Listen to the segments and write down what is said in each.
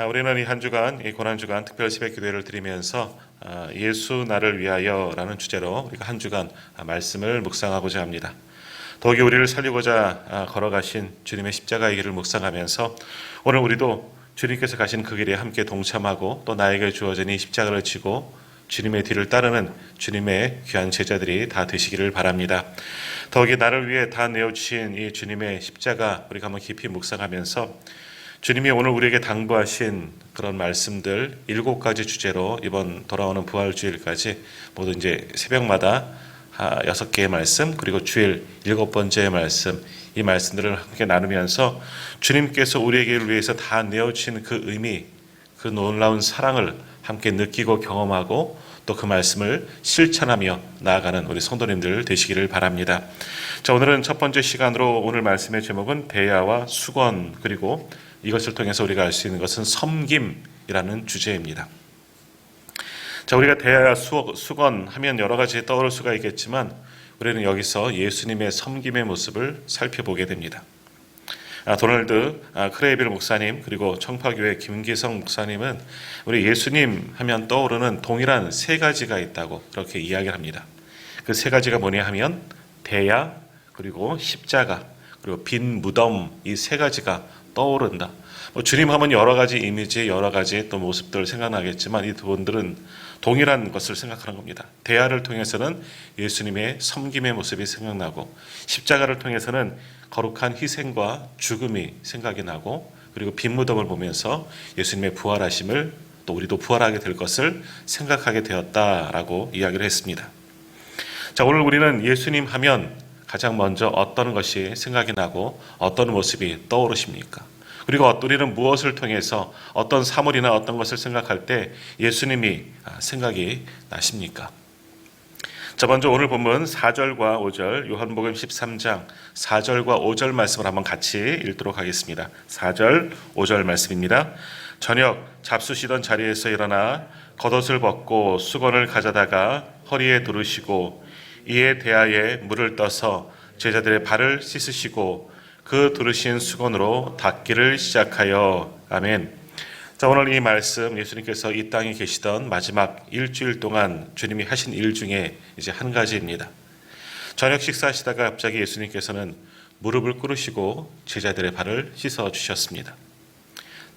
우리는 이 한 주간, 이 고난주간 특별 새벽 기도회를 드리면서 예수 나를 위하여라는 주제로 우리가 한 주간 말씀을 묵상하고자 합니다. 더욱이 우리를 살리고자 걸어가신 주님의 십자가의 길을 묵상하면서 오늘 우리도 주님께서 가신 그 길에 함께 동참하고 또 나에게 주어진 이 십자가를 지고 주님의 뒤를 따르는 주님의 귀한 제자들이 다 되시기를 바랍니다. 더욱이 나를 위해 다 내어주신 이 주님의 십자가 우리가 한번 깊이 묵상하면서 주님이 오늘 우리에게 당부하신 그런 말씀들 7가지 주제로 이번 돌아오는 부활주일까지 모두 이제 새벽마다 6개의 말씀 그리고 주일 7번째의 말씀 이 말씀들을 함께 나누면서 주님께서 우리에게 위해서 다 내어주신 그 의미 그 놀라운 사랑을 함께 느끼고 경험하고 또 그 말씀을 실천하며 나아가는 우리 성도님들 되시기를 바랍니다. 자, 오늘은 첫 번째 시간으로 오늘 말씀의 제목은 대야와 수건 그리고 이것을 통해서 우리가 알 수 있는 것은 섬김이라는 주제입니다. 자, 우리가 대야와 수건 하면 여러 가지 떠오를 수가 있겠지만 우리는 여기서 예수님의 섬김의 모습을 살펴보게 됩니다. 도널드 크레이빌 목사님 그리고 청파교회 김기성 목사님은 우리 예수님 하면 떠오르는 동일한 3가지가 있다고 그렇게 이야기를 합니다. 그 3가지가 뭐냐 하면 대야 그리고 십자가 그리고 빈 무덤 이 3가지가 떠오른다. 주님 하면 여러 가지 이미지 여러 가지 또 모습들 생각나겠지만 이 두 분들은 동일한 것을 생각하는 겁니다. 대야를 통해서는 예수님의 섬김의 모습이 생각나고 십자가를 통해서는 거룩한 희생과 죽음이 생각이 나고 그리고 빈 무덤을 보면서 예수님의 부활하심을 또 우리도 부활하게 될 것을 생각하게 되었다라고 이야기를 했습니다. 자, 오늘 우리는 예수님 하면 가장 먼저 어떤 것이 생각이 나고 어떤 모습이 떠오르십니까? 그리고 우리는 무엇을 통해서 어떤 사물이나 어떤 것을 생각할 때 예수님이 생각이 나십니까? 자, 먼저 오늘 본문 4절과 5절 요한복음 13장 4절과 5절 말씀을 한번 같이 읽도록 하겠습니다. 4절 5절 말씀입니다. 저녁 잡수시던 자리에서 일어나 겉옷을 벗고 수건을 가져다가 허리에 두르시고 이에 대하에 물을 떠서 제자들의 발을 씻으시고 그 두르신 수건으로 닦기를 시작하여 아멘. 자, 오늘 이 말씀 예수님께서 이 땅에 계시던 마지막 일주일 동안 주님이 하신 일 중에 이제 한 가지입니다. 저녁 식사하시다가 갑자기 예수님께서는 무릎을 꿇으시고 제자들의 발을 씻어 주셨습니다.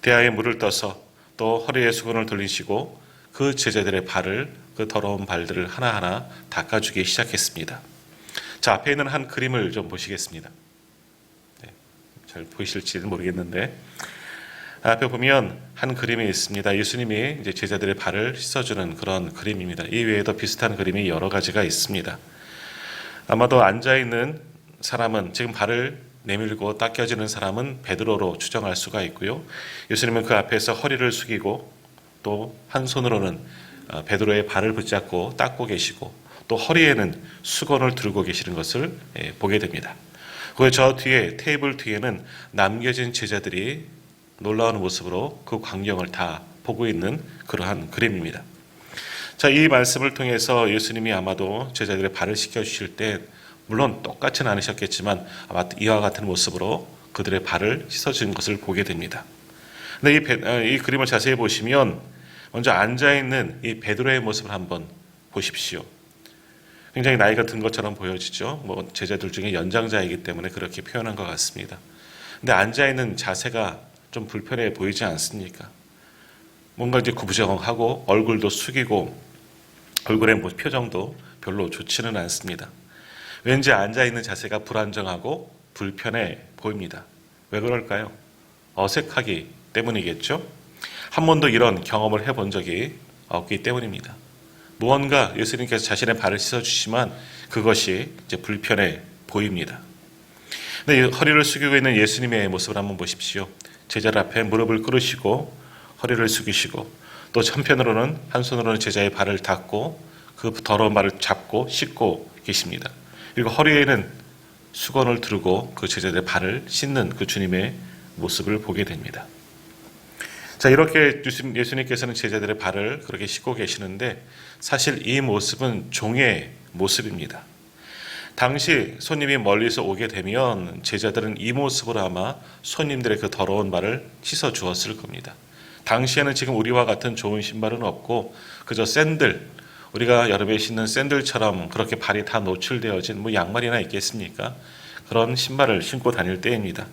대야에 물을 떠서 또 허리에 수건을 돌리시고 그 제자들의 발을 그 더러운 발들을 하나하나 닦아주기 시작했습니다. 자, 앞에 있는 한 그림을 좀 보시겠습니다. 잘 보이실지는 모르겠는데 앞에 보면 한 그림이 있습니다. 예수님이 이제 제자들의 발을 씻어주는 그런 그림입니다. 이 외에도 비슷한 그림이 여러 가지가 있습니다. 아마도 앉아있는 사람은 지금 발을 내밀고 닦여지는 사람은 베드로로 추정할 수가 있고요. 예수님은 그 앞에서 허리를 숙이고 또 한 손으로는 베드로의 발을 붙잡고 닦고 계시고 또 허리에는 수건을 들고 계시는 것을 보게 됩니다. 그 저 뒤에 테이블 뒤에는 남겨진 제자들이 놀라운 모습으로 그 광경을 다 보고 있는 그러한 그림입니다. 자, 이 말씀을 통해서 예수님이 아마도 제자들의 발을 씻겨주실 때 물론 똑같지는 않으셨겠지만 아마 이와 같은 모습으로 그들의 발을 씻어주는 것을 보게 됩니다. 근데 이 그림을 자세히 보시면 먼저 앉아있는 이 베드로의 모습을 한번 보십시오. 굉장히 나이가 든 것처럼 보여지죠. 제자들 중에 연장자이기 때문에 그렇게 표현한 것 같습니다. 근데 앉아있는 자세가 좀 불편해 보이지 않습니까? 뭔가 이제 구부정하고 얼굴도 숙이고 얼굴의 표정도 별로 좋지는 않습니다. 왠지 앉아있는 자세가 불안정하고 불편해 보입니다. 왜 그럴까요? 어색하기 때문이겠죠? 한 번도 이런 경험을 해본 적이 없기 때문입니다. 무언가 예수님께서 자신의 발을 씻어주시면 그것이 이제 불편해 보입니다. 근데 허리를 숙이고 있는 예수님의 모습을 한번 보십시오. 제자들 앞에 무릎을 꿇으시고 허리를 숙이시고 또 한편으로는 한 손으로는 제자의 발을 닦고 그 더러운 발을 잡고 씻고 계십니다. 그리고 허리에는 수건을 두르고 그 제자들의 발을 씻는 그 주님의 모습을 보게 됩니다. 자, 이렇게 예수님께서는 제자들의 발을 그렇게 씻고 계시는데 사실 이 모습은 종의 모습입니다. 당시 손님이 멀리서 오게 되면 제자들은 이 모습으로 아마 손님들의 그 더러운 발을 씻어 주었을 겁니다. 당시에는 지금 우리와 같은 좋은 신발은 없고 그저 샌들, 우리가 여름에 신는 샌들처럼 그렇게 발이 다 노출되어진 뭐 양말이나 있겠습니까? 그런 신발을 신고 다닐 때입니다.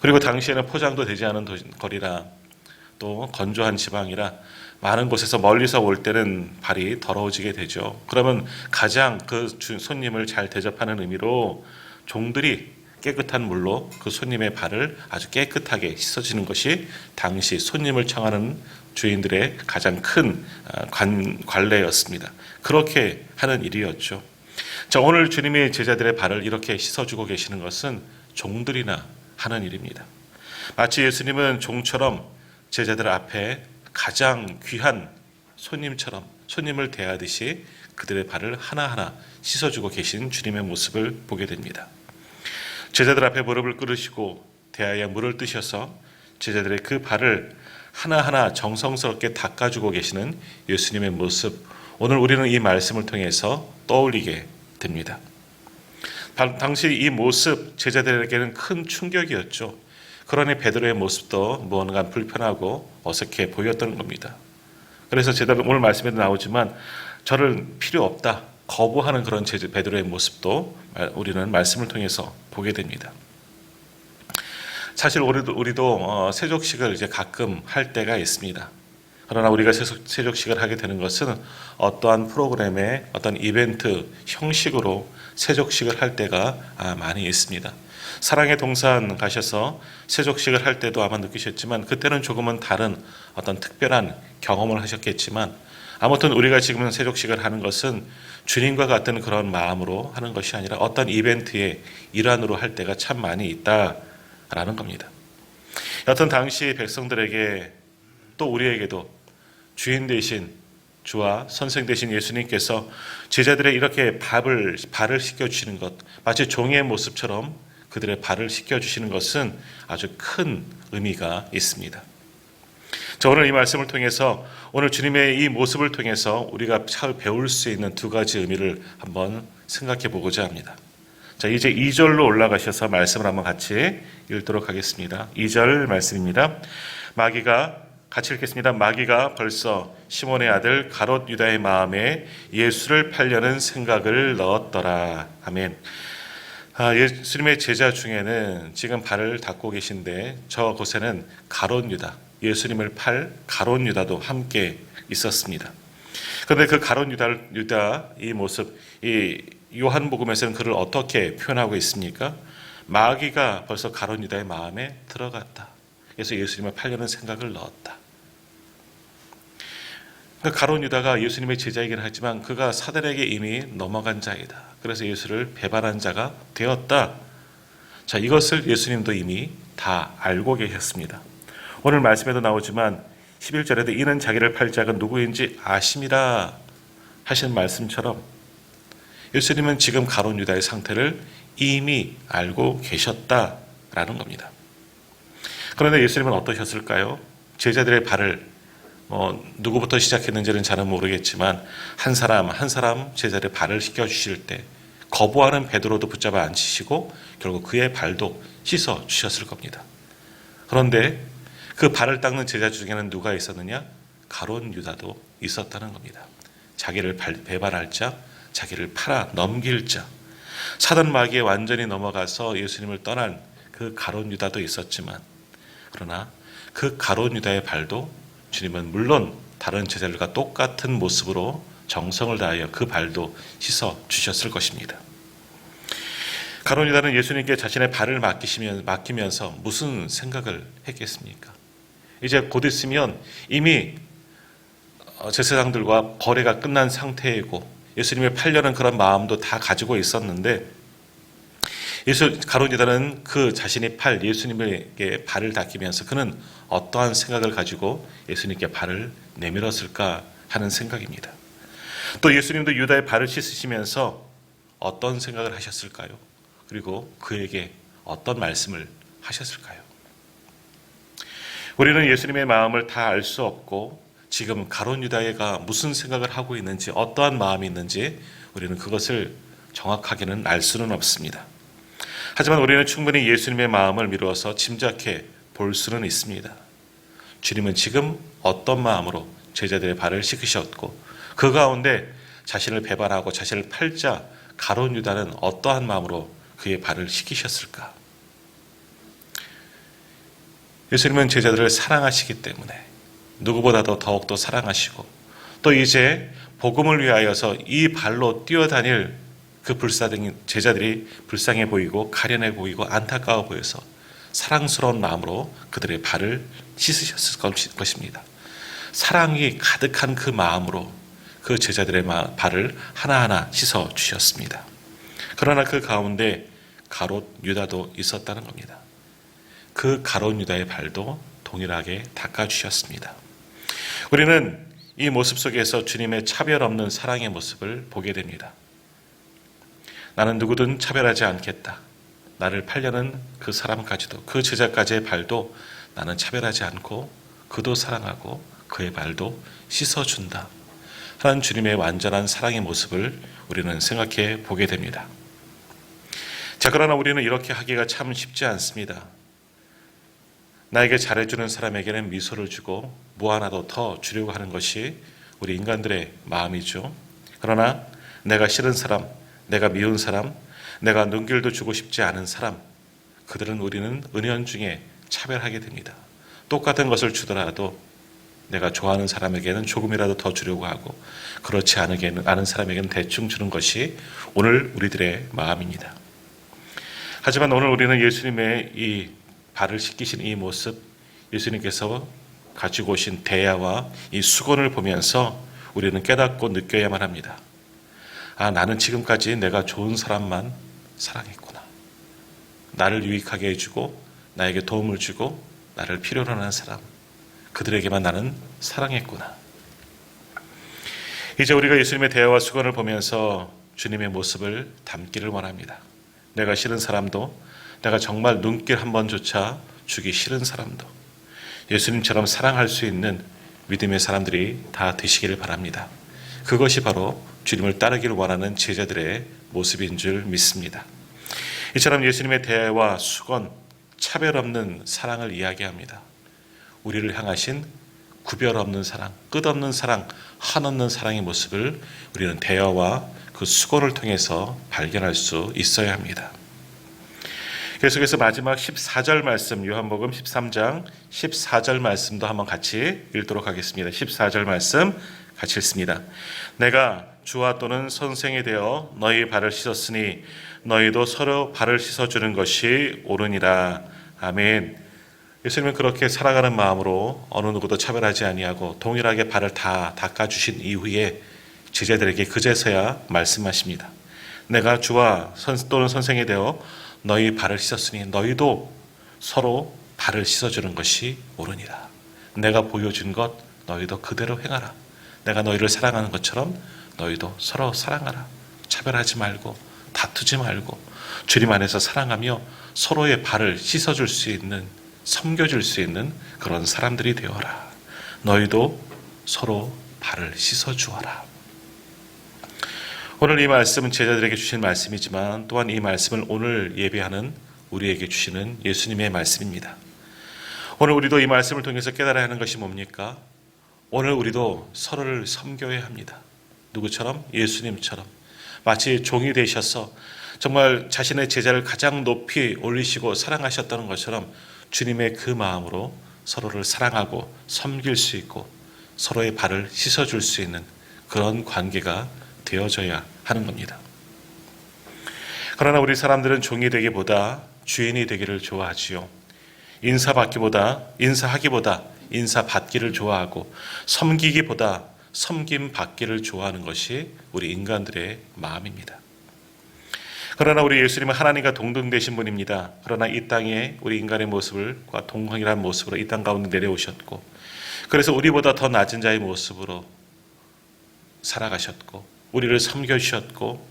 그리고 당시에는 포장도 되지 않은 거리라 또 건조한 지방이라 많은 곳에서 멀리서 올 때는 발이 더러워지게 되죠. 그러면 가장 그 손님을 잘 대접하는 의미로 종들이 깨끗한 물로 그 손님의 발을 아주 깨끗하게 씻어주는 것이 당시 손님을 청하는 주인들의 가장 큰 관례였습니다. 그렇게 하는 일이었죠. 자, 오늘 주님이 제자들의 발을 이렇게 씻어주고 계시는 것은 종들이나 하는 일입니다. 마치 예수님은 종처럼 제자들 앞에 가장 귀한 손님처럼 손님을 대하듯이 그들의 발을 하나하나 씻어주고 계신 주님의 모습을 보게 됩니다. 제자들 앞에 무릎을 꿇으시고 대하여 물을 뜨셔서 제자들의 그 발을 하나하나 정성스럽게 닦아주고 계시는 예수님의 모습, 오늘 우리는 이 말씀을 통해서 떠올리게 됩니다. 당시 이 모습 제자들에게는 큰 충격이었죠. 그러니 베드로의 모습도 무언가 불편하고 어색해 보였던 겁니다. 그래서 오늘 말씀에도 나오지만 저를 필요 없다 거부하는 그런 베드로의 모습도 우리는 말씀을 통해서 보게 됩니다. 사실 우리도 세족식을 이제 가끔 할 때가 있습니다. 그러나 우리가 세족식을 하게 되는 것은 어떠한 프로그램의 어떤 이벤트 형식으로 세족식을 할 때가 많이 있습니다. 사랑의 동산 가셔서 세족식을 할 때도 아마 느끼셨지만 그때는 조금은 다른 어떤 특별한 경험을 하셨겠지만 아무튼 우리가 지금 세족식을 하는 것은 주님과 같은 그런 마음으로 하는 것이 아니라 어떤 이벤트의 일환으로 할 때가 참 많이 있다라는 겁니다. 여튼 당시 백성들에게 또 우리에게도 주인 되신 주와 선생 되신 예수님께서 제자들의 이렇게 발을 씻겨주시는 것, 마치 종의 모습처럼 그들의 발을 씻겨주시는 것은 아주 큰 의미가 있습니다. 자, 오늘 이 말씀을 통해서 오늘 주님의 이 모습을 통해서 우리가 배울 수 있는 두 가지 의미를 한번 생각해 보고자 합니다. 자, 이제 2절로 올라가셔서 말씀을 한번 같이 읽도록 하겠습니다. 2절 말씀입니다. 같이 읽겠습니다. 마귀가 벌써 시몬의 아들 가롯 유다의 마음에 예수를 팔려는 생각을 넣었더라. 아멘. 예수님의 제자 중에는 지금 발을 닦고 계신데 저곳에는 가롯 유다, 예수님을 팔 가롯 유다도 함께 있었습니다. 그런데 그 가롯 유다 이 모습, 이 요한복음에서는 그를 어떻게 표현하고 있습니까? 마귀가 벌써 가롯 유다의 마음에 들어갔다. 그래서 예수님을 팔려는 생각을 넣었다. 가롯 유다가 예수님의 제자이긴 하지만 그가 사단에게 이미 넘어간 자이다. 그래서 예수를 배반한 자가 되었다. 자, 이것을 예수님도 이미 다 알고 계셨습니다. 오늘 말씀에도 나오지만 11절에도 이는 자기를 팔 자가 누구인지 아심이라 하신 말씀처럼 예수님은 지금 가롯 유다의 상태를 이미 알고 계셨다라는 겁니다. 그런데 예수님은 어떠셨을까요? 제자들의 발을 누구부터 시작했는지는 잘은 모르겠지만 한 사람 한 사람 제자들의 발을 씻겨주실 때 거부하는 베드로도 붙잡아 앉히시고 결국 그의 발도 씻어 주셨을 겁니다. 그런데 그 발을 닦는 제자 중에는 누가 있었느냐? 가롯 유다도 있었다는 겁니다. 자기를 배반할 자, 자기를 팔아 넘길 자, 사단 마귀에 완전히 넘어가서 예수님을 떠난 그 가롯 유다도 있었지만 그러나 그 가롯 유다의 발도 주님은 물론 다른 제자들과 똑같은 모습으로 정성을 다하여 그 발도 씻어 주셨을 것입니다. 가롯 유다는 예수님께 자신의 발을 맡기면서 무슨 생각을 했겠습니까? 이제 곧 있으면 이미 제사장들과 거래가 끝난 상태이고 예수님을 팔려는 그런 마음도 다 가지고 있었는데 가롯 유다는 그 자신이 팔 예수님에게 발을 닦이면서 그는 어떠한 생각을 가지고 예수님께 발을 내밀었을까 하는 생각입니다. 또 예수님도 유다의 발을 씻으시면서 어떤 생각을 하셨을까요? 그리고 그에게 어떤 말씀을 하셨을까요? 우리는 예수님의 마음을 다 알 수 없고 지금 가롯 유다가 무슨 생각을 하고 있는지 어떠한 마음이 있는지 우리는 그것을 정확하게는 알 수는 없습니다. 하지만 우리는 충분히 예수님의 마음을 미루어서 짐작해 볼 수는 있습니다. 주님은 지금 어떤 마음으로 제자들의 발을 씻으셨고 그 가운데 자신을 배반하고 자신을 팔자 가룟 유다는 어떠한 마음으로 그의 발을 씻기셨을까? 예수님은 제자들을 사랑하시기 때문에 누구보다도 더욱더 사랑하시고 또 이제 복음을 위하여서 이 발로 뛰어다닐 그 제자들이 불쌍해 보이고 가련해 보이고 안타까워 보여서 사랑스러운 마음으로 그들의 발을 씻으셨을 것입니다. 사랑이 가득한 그 마음으로 그 제자들의 발을 하나하나 씻어 주셨습니다. 그러나 그 가운데 가롯 유다도 있었다는 겁니다. 그 가롯 유다의 발도 동일하게 닦아주셨습니다. 우리는 이 모습 속에서 주님의 차별 없는 사랑의 모습을 보게 됩니다. 나는 누구든 차별하지 않겠다. 나를 팔려는 그 사람까지도 그 제자까지의 발도 나는 차별하지 않고 그도 사랑하고 그의 발도 씻어준다. 하나님 주님의 완전한 사랑의 모습을 우리는 생각해 보게 됩니다. 자, 그러나 우리는 이렇게 하기가 참 쉽지 않습니다. 나에게 잘해주는 사람에게는 미소를 주고 뭐 하나도 더 주려고 하는 것이 우리 인간들의 마음이죠. 그러나 내가 싫은 사람, 내가 미운 사람, 내가 눈길도 주고 싶지 않은 사람, 그들은 우리는 은연중에 차별하게 됩니다. 똑같은 것을 주더라도 내가 좋아하는 사람에게는 조금이라도 더 주려고 하고 그렇지 않은 사람에게는 대충 주는 것이 오늘 우리들의 마음입니다. 하지만 오늘 우리는 예수님의 이 발을 씻기신 이 모습, 예수님께서 가지고 오신 대야와 이 수건을 보면서 우리는 깨닫고 느껴야만 합니다. 아, 나는 지금까지 내가 좋은 사람만 사랑했구나. 나를 유익하게 해주고 나에게 도움을 주고 나를 필요로 하는 사람, 그들에게만 나는 사랑했구나. 이제 우리가 예수님의 대화와 수건을 보면서 주님의 모습을 담기를 원합니다. 내가 싫은 사람도, 내가 정말 눈길 한 번조차 주기 싫은 사람도 예수님처럼 사랑할 수 있는 믿음의 사람들이 다 되시기를 바랍니다. 그것이 바로 주님을 따르기를 원하는 제자들의 모습인 줄 믿습니다. 이처럼 예수님의 대화와 수건, 차별 없는 사랑을 이야기합니다. 우리를 향하신 구별 없는 사랑, 끝없는 사랑, 한없는 사랑의 모습을 우리는 대화와 그 수건을 통해서 발견할 수 있어야 합니다. 계속해서 마지막 14절 말씀, 요한복음 13장 14절 말씀도 한번 같이 읽도록 하겠습니다. 14절 말씀 같이 읽습니다. 내가 주와 또는 선생이 되어 너희 발을 씻었으니 너희도 서로 발을 씻어주는 것이 옳으니라. 아멘. 예수님은 그렇게 살아가는 마음으로 어느 누구도 차별하지 아니하고 동일하게 발을 다 닦아주신 이후에 제자들에게 그제서야 말씀하십니다. 내가 주와 또는 선생이 되어 너희 발을 씻었으니 너희도 서로 발을 씻어주는 것이 옳으니라. 내가 보여준 것 너희도 그대로 행하라. 내가 너희를 사랑하는 것처럼 너희도 서로 사랑하라. 차별하지 말고 다투지 말고 주님 안에서 사랑하며 서로의 발을 씻어줄 수 있는, 섬겨줄 수 있는 그런 사람들이 되어라. 너희도 서로 발을 씻어주어라. 오늘 이 말씀은 제자들에게 주신 말씀이지만 또한 이 말씀을 오늘 예배하는 우리에게 주시는 예수님의 말씀입니다. 오늘 우리도 이 말씀을 통해서 깨달아야 하는 것이 뭡니까? 오늘 우리도 서로를 섬겨야 합니다. 누구처럼? 예수님처럼. 마치 종이 되셔서 정말 자신의 제자를 가장 높이 올리시고 사랑하셨다는 것처럼 주님의 그 마음으로 서로를 사랑하고 섬길 수 있고 서로의 발을 씻어줄 수 있는 그런 관계가 되어져야 하는 겁니다. 그러나 우리 사람들은 종이 되기보다 주인이 되기를 좋아하지요. 인사하기보다 인사받기를 좋아하고 섬기기보다 섬김 받기를 좋아하는 것이 우리 인간들의 마음입니다. 그러나 우리 예수님은 하나님과 동등되신 분입니다. 그러나 이 땅에 우리 인간의 모습과 동등한 모습으로 이 땅 가운데 내려오셨고 그래서 우리보다 더 낮은 자의 모습으로 살아가셨고 우리를 섬겨주셨고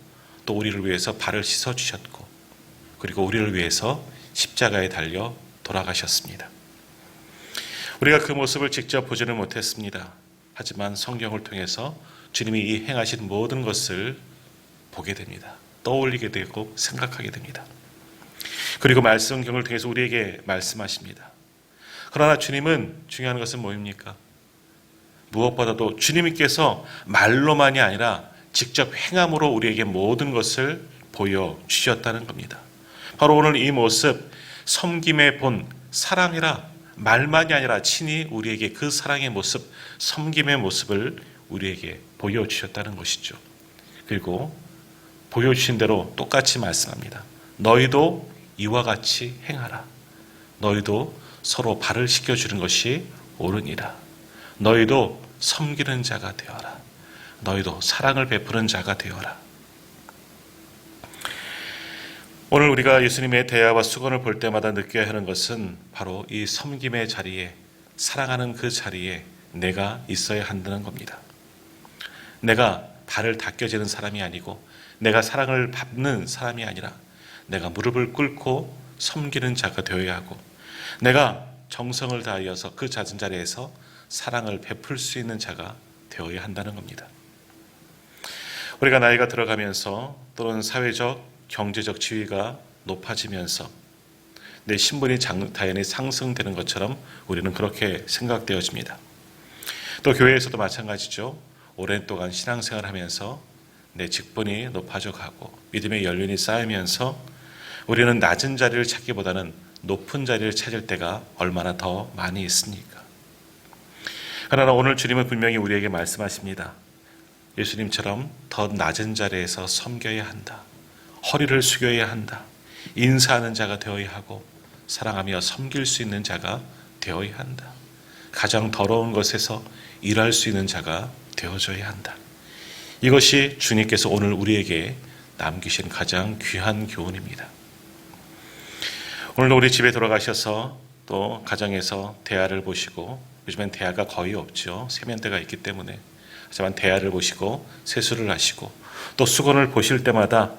또 우리를 위해서 발을 씻어주셨고 그리고 우리를 위해서 십자가에 달려 돌아가셨습니다. 우리가 그 모습을 직접 보지는 못했습니다. 하지만 성경을 통해서 주님이 이 행하신 모든 것을 보게 됩니다. 떠올리게 되고 생각하게 됩니다. 그리고 말씀경을 통해서 우리에게 말씀하십니다. 그러나 주님은 중요한 것은 뭐입니까? 무엇보다도 주님께서 말로만이 아니라 직접 행함으로 우리에게 모든 것을 보여주셨다는 겁니다. 바로 오늘 이 모습, 섬김의 본 사랑이라 말만이 아니라 친히 우리에게 그 사랑의 모습, 섬김의 모습을 우리에게 보여주셨다는 것이죠. 그리고 보여주신 대로 똑같이 말씀합니다. 너희도 이와 같이 행하라. 너희도 서로 발을 씻겨주는 것이 옳으니라. 너희도 섬기는 자가 되어라. 너희도 사랑을 베푸는 자가 되어라. 오늘 우리가 예수님의 대화와 수건을 볼 때마다 느껴야 하는 것은 바로 이 섬김의 자리에, 사랑하는 그 자리에 내가 있어야 한다는 겁니다. 내가 발을 닦여지는 사람이 아니고 내가 사랑을 받는 사람이 아니라 내가 무릎을 꿇고 섬기는 자가 되어야 하고 내가 정성을 다하여서 그 잦은 자리에서 사랑을 베풀 수 있는 자가 되어야 한다는 겁니다. 우리가 나이가 들어가면서 또는 사회적, 경제적 지위가 높아지면서 내 신분이 당연히 상승되는 것처럼 우리는 그렇게 생각되어집니다. 또 교회에서도 마찬가지죠. 오랜 동안 신앙생활을 하면서 내 직분이 높아져 가고 믿음의 연륜이 쌓이면서 우리는 낮은 자리를 찾기보다는 높은 자리를 찾을 때가 얼마나 더 많이 있습니까? 그러나 오늘 주님은 분명히 우리에게 말씀하십니다. 예수님처럼 더 낮은 자리에서 섬겨야 한다. 허리를 숙여야 한다. 인사하는 자가 되어야 하고 사랑하며 섬길 수 있는 자가 되어야 한다. 가장 더러운 것에서 일할 수 있는 자가 되어져야 한다. 이것이 주님께서 오늘 우리에게 남기신 가장 귀한 교훈입니다. 오늘도 우리 집에 돌아가셔서 또 가정에서 대야를 보시고, 요즘엔 대야가 거의 없죠. 세면대가 있기 때문에. 하지만 대야를 보시고 세수를 하시고 또 수건을 보실 때마다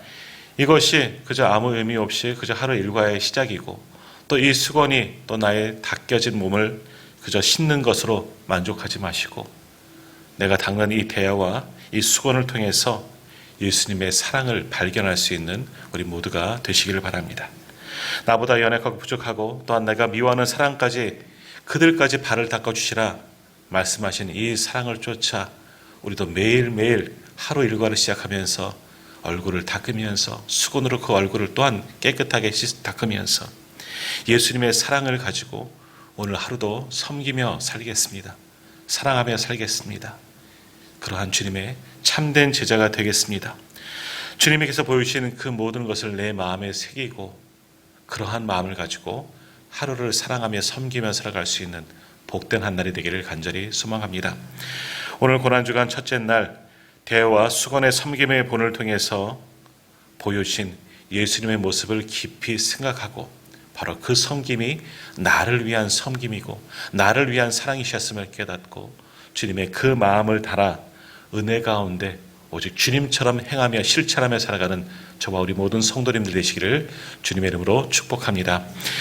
이것이 그저 아무 의미 없이 그저 하루 일과의 시작이고 또 이 수건이 또 나의 닦여진 몸을 그저 씻는 것으로 만족하지 마시고 내가 닦는 이 대야와 이 수건을 통해서 예수님의 사랑을 발견할 수 있는 우리 모두가 되시기를 바랍니다. 나보다 연약하고 부족하고 또한 내가 미워하는 사랑까지 그들까지 발을 닦아주시라 말씀하신 이 사랑을 쫓아 우리도 매일매일 하루 일과를 시작하면서 얼굴을 닦으면서 수건으로 그 얼굴을 또한 깨끗하게 닦으면서 예수님의 사랑을 가지고 오늘 하루도 섬기며 살겠습니다. 사랑하며 살겠습니다. 그러한 주님의 참된 제자가 되겠습니다. 주님께서 보여주시는 그 모든 것을 내 마음에 새기고 그러한 마음을 가지고 하루를 사랑하며 섬기며 살아갈 수 있는 복된 한 날이 되기를 간절히 소망합니다. 오늘 고난주간 첫째 날 대화와 수건의 섬김의 본을 통해서 보여주신 예수님의 모습을 깊이 생각하고 바로 그 섬김이 나를 위한 섬김이고 나를 위한 사랑이셨음을 깨닫고 주님의 그 마음을 달아 은혜 가운데 오직 주님처럼 행하며 실천하며 살아가는 저와 우리 모든 성도님들 되시기를 주님의 이름으로 축복합니다.